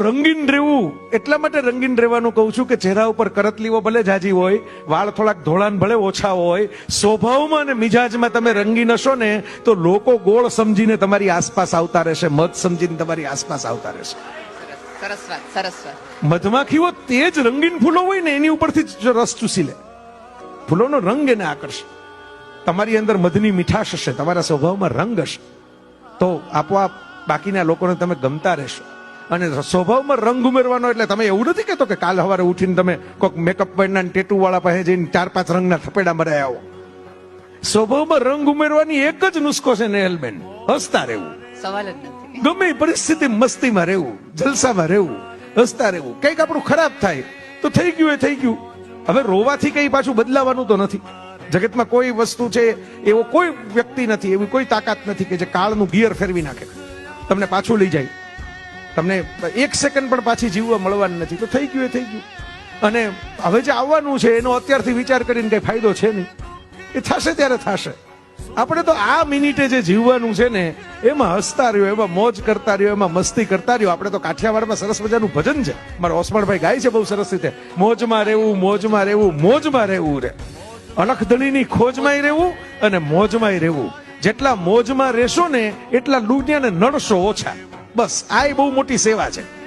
રંગીન રહેવું એટલા માટે રંગીન રહેવાનું કહું છું કે ચહેરા ઉપર કરતલીઓ ભલે જાજી હોય, વાળ થોડાક ધોળાન ભલે ઓછા હોય, સ્વભાવમાં અને મિજાજમાં તમે રંગીન હશો ને તો લોકો ગોળ સમજીને તમારી આસપાસ આવતા રહેશે, મધ સમજીને તમારી આસપાસ આવતા રહેશે. સરસ વાત, સરસ વાત. મધમાખીઓ તે જ રંગીન ફૂલો હોય ને એની ઉપરથી જ રસ ચૂસી લે. ફૂલોનો રંગ એને આકર્ષે. તમારી અંદર મધની મીઠાશ હશે, તમારા સ્વભાવમાં રંગ હશે તો આપોઆપ બાકીના લોકોને તમે ગમતા રહેશો. અને સ્વભાવમાં રંગ ઉમેરવાનો એટલે તમે એવું નથી કહેતો કે કાલ સવારે ઉઠીને તમે કોઈક મેકઅપ વાળા ટેટુ વાળા પાસે જઈને 4-5 રંગના થપેડા મરાય આવો. સ્વભાવમાં રંગ ઉમેરવાની એક જ નુસ્ખો છે નેહલબેન, હસતા રહેવું. સવાલ જ નથી. ગમે એ પરિસ્થિતિ મસ્તીમાં રહેવું, જલસામાં રહેવું, હસતા રહેવું. કંઈક આપણું ખરાબ થાય તો થઈ ગયું એ થઈ ગયું. હવે રોવાથી કઈ પાછું બદલાવાનું તો નથી. જગતમાં કોઈ વસ્તુ છે, એવો કોઈ વ્યક્તિ નથી, એવી કોઈ તાકાત નથી કે જે કાળનું ગિયર ફેરવી નાખે, તમને પાછું લઈ જાય. તમને 1 સેકન્ડ પણ પાછી જીવવા મળવાની નથી. તો થઈ ગયું એ થઈ ગયું. અને હવે જે આવવાનું છે એનો અત્યારથી વિચાર કરીને કઈ ફાયદો છે નહીં. એ થશે ત્યારે થશે. આપણે તો આ મિનિટે જે જીવવાનું છે ને એમાં હસતા રહ્યો, એમાં મોજ કરતા રહ્યો, એમાં મસ્તી કરતા રહ્યો. આપણે તો કાઠિયાવાડમાં સરસ મજાનું ભજન છે, મારા ઓસમાણભાઈ ગાય છે બહુ સરસ રીતે, મોજમાં રહેવું, મોજમાં રહેવું, મોજમાં રહેવું રે, અલખધણીની ખોજમાંય રહેવું અને મોજમાંય રહેવું. જેટલા મોજમાં રહેશો ને એટલા દુનિયાને નડશો ઓછા. બસ આ બહુ મોટી સેવા છે.